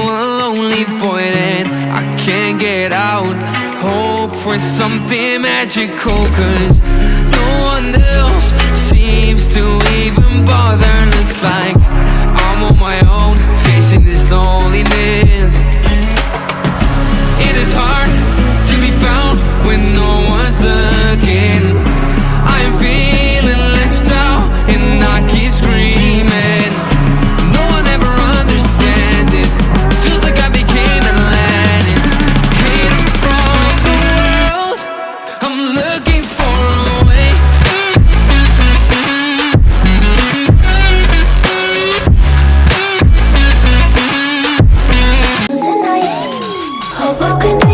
a lonely void and I can't get out. Hope for something magical, 'cause no one else seems to even bother. Looks like I'm on my own, facing this loneliness. It is hard to be found when no one's looking. I am feeling left out and I keep screaming. No one ever understands it. Feels like I became Atlantis, hidden from the world. I'm looking for a way. Tonight, hope I can